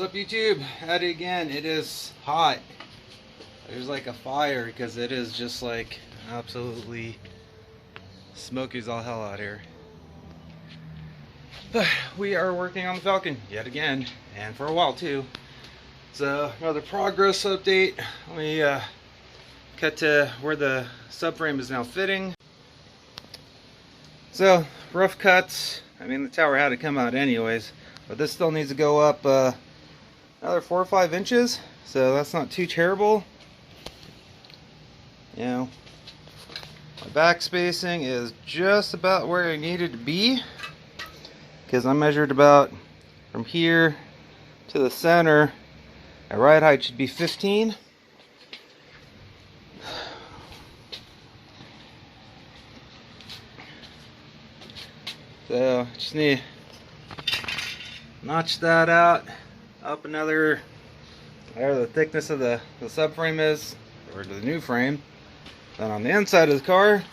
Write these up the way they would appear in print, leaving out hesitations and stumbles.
What's up, YouTube? At it again. It is hot. There's like a fire because it is just like absolutely smoky as all hell out here. But we are working on the Falcon yet again, and for a while too. So another progress update. Let me cut to where the subframe is now fitting. So rough cuts. I mean, the tower had to come out anyways, but this still needs to go up another 4 or 5 inches, so that's not too terrible. You know, my back spacing is just about where I needed to be, because I measured about from here to the center. At ride height should be 15. So just need to notch that out up another, whatever the thickness of the subframe is, or the new frame. Then on the inside of the car,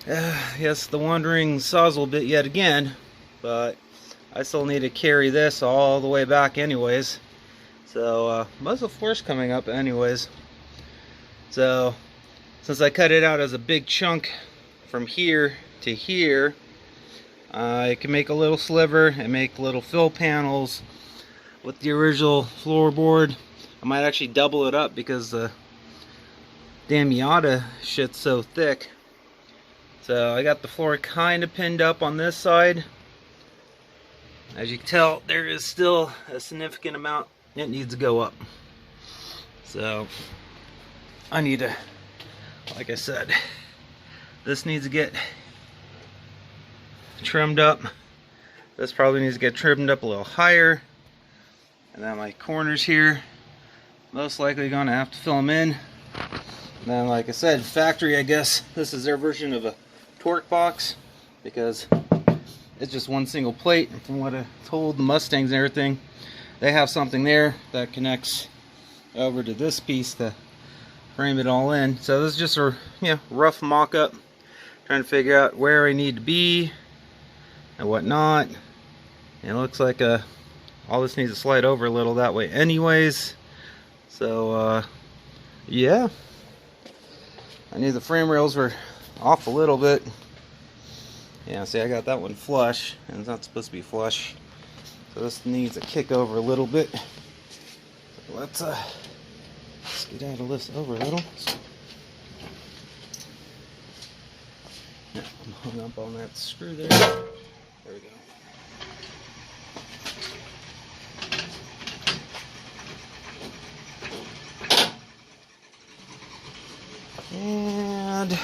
yes, the wandering sawzall bit yet again, but I still need to carry this all the way back anyways. So most of the floor's coming up anyways. So since I cut it out as a big chunk from here to here, I can make a little sliver and make little fill panels with the original floorboard. I might actually double it up because the damn Miata shit's so thick. So I got the floor kind of pinned up on this side. As you can tell, there is still a significant amount that needs to go up. So I need to, like I said, this needs to get trimmed up. This probably needs to get trimmed up a little higher. And then my corners here, most likely gonna have to fill them in. And then, like I said, factory, I guess this is their version of a torque box, because it's just one single plate. And from what I told the Mustangs and everything, they have something there that connects over to this piece to frame it all in. So this is just a rough mock-up, trying to figure out where I need to be and whatnot. And it looks like all this needs to slide over a little that way anyways. So yeah, I knew the frame rails were off a little bit. Yeah, see, I got that one flush, and it's not supposed to be flush, so this needs a kick over a little bit. So let's skedaddle this over a little. Yeah, I'm hung up on that screw there. There we go. And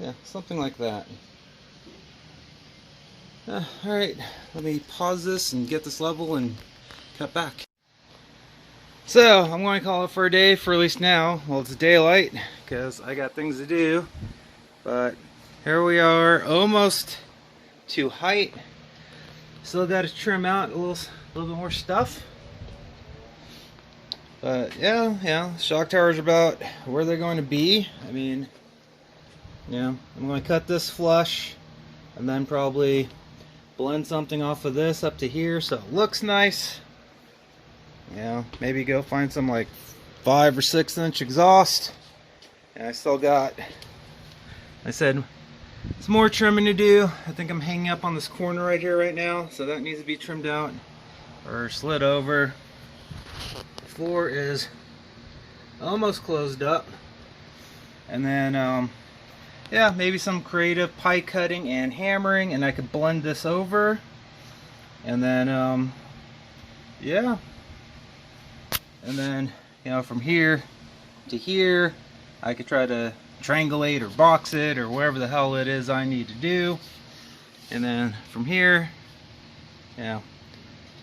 yeah, something like that. Alright, let me pause this and get this level and cut back. So, I'm going to call it for a day, for at least now. Well, it's daylight, because I got things to do. But here we are, almost to height. Still got to trim out a little bit more stuff. But yeah, shock towers are about where they're going to be. I mean, I'm going to cut this flush and then probably blend something off of this up to here so it looks nice. Maybe go find some like 5 or 6 inch exhaust. And I still got, I said, some more trimming to do. I think I'm hanging up on this corner right here right now, so that needs to be trimmed out or slid over. The floor is almost closed up. And then yeah, maybe some creative pie cutting and hammering, and I could blend this over. And then yeah, and then from here to here I could try to triangulate or box it or whatever the hell it is I need to do. And then from here,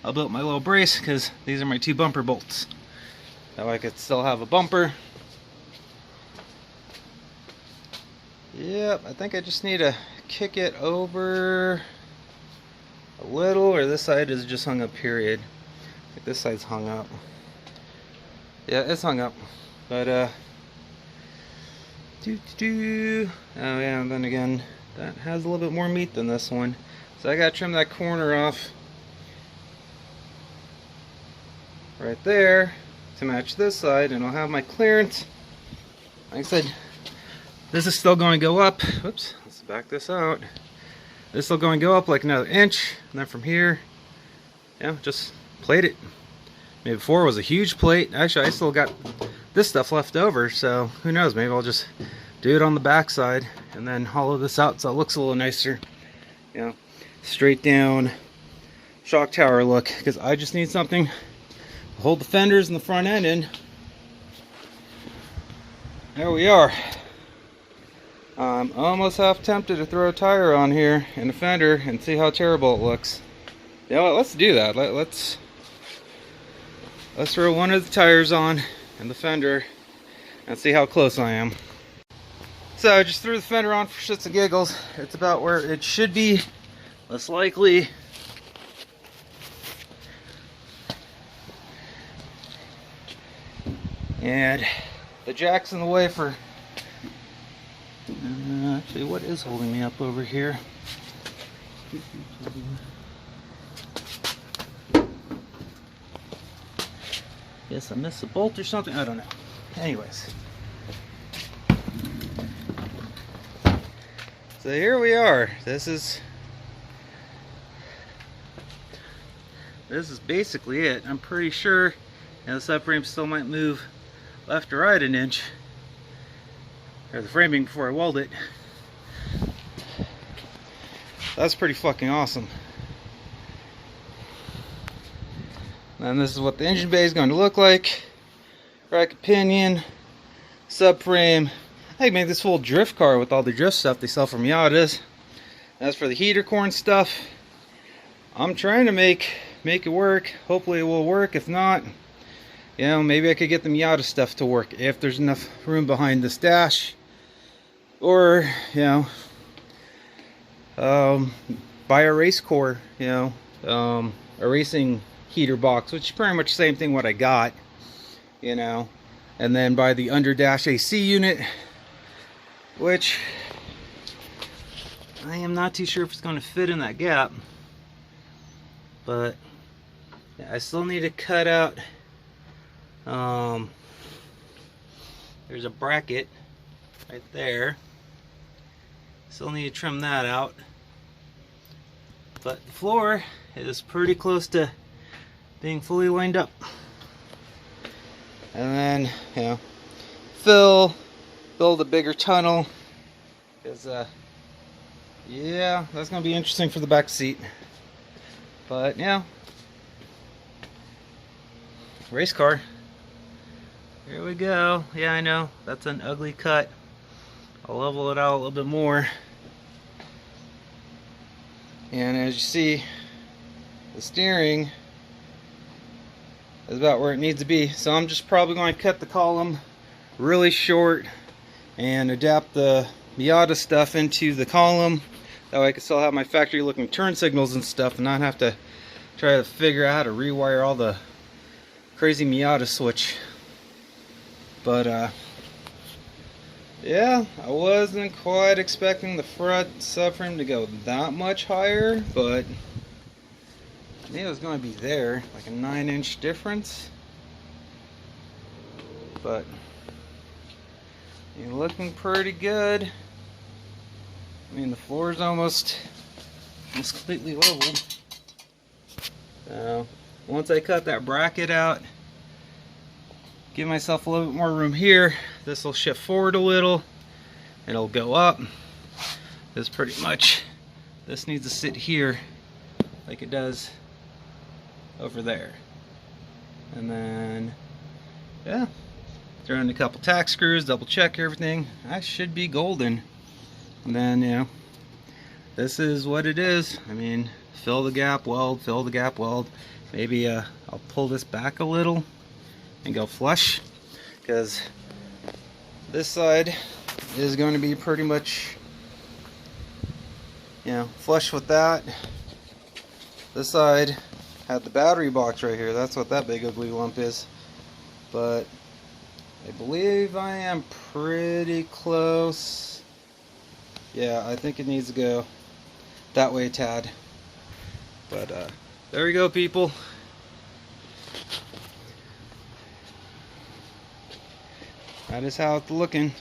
I'll build my little brace, because these are my 2 bumper bolts. Now I could still have a bumper. Yep, I think I just need to kick it over a little, or this side is just hung up, period. Like this side's hung up. Yeah, it's hung up. But oh yeah, and then again, that has a little bit more meat than this one. So I gotta trim that corner off right there to match this side, and I'll have my clearance. Like I said, this is still going to go up. Whoops, let's back this out. This is still going to go up like another inch, and then from here, yeah, just plate it. Maybe before it was a huge plate. Actually, I still got this stuff left over, so who knows? Maybe I'll just do it on the back side and then hollow this out so it looks a little nicer. You know, straight down shock tower look, because I just need something to hold the fenders and the front end in. There we are. I'm almost half tempted to throw a tire on here and a fender and see how terrible it looks. You know what, let's do that. Let's throw one of the tires on and the fender and see how close I am. So I just threw the fender on for shits and giggles. It's about where it should be, less likely. And the jack's in the way for... actually, what is holding me up over here? Guess I missed a bolt or something. I don't know. Anyways. So here we are. This is basically it. I'm pretty sure, you know, the subframe still might move left or right an inch, or the framing before I weld it. That's pretty fucking awesome. And this is what the engine bay is going to look like. Rack pinion, subframe. I can make this full drift car with all the drift stuff they sell from Miatas. As for the heater core and stuff, I'm trying to make it work. Hopefully it will work. If not, you know, maybe I could get the Miata stuff to work if there's enough room behind this dash. Or, you know, buy a race core, you know, a racing heater box, which is pretty much the same thing what I got, you know, and then buy the under dash AC unit, which I am not too sure if it's going to fit in that gap, but yeah, I still need to cut out, there's a bracket right there, still need to trim that out, but the floor is pretty close to being fully lined up. And then, you know, build a bigger tunnel, because yeah, that's gonna be interesting for the back seat. But yeah, race car, here we go. Yeah, I know that's an ugly cut. I'll level it out a little bit more, and as you see, the steering is about where it needs to be. So I'm just probably going to cut the column really short and adapt the Miata stuff into the column. That way I can still have my factory looking turn signals and stuff and not have to try to figure out how to rewire all the crazy Miata switch. But yeah, I wasn't quite expecting the front subframe to go that much higher, but I knew it was going to be there, like a 9-inch difference. But you're looking pretty good. I mean, the floor is almost completely leveled. So once I cut that bracket out, give myself a little bit more room here. This will shift forward a little, and it'll go up. This pretty much, this needs to sit here like it does over there. And then, yeah, throw in a couple tack screws, double check everything. I should be golden. And then, you know, this is what it is. I mean, fill the gap weld, fill the gap weld. Maybe I'll pull this back a little and go flush, because this side is going to be pretty much, you know, flush with that. This side had the battery box right here. That's what that big ugly lump is. But I believe I am pretty close. Yeah, I think it needs to go that way a tad. But there we go, people. That is how it's looking.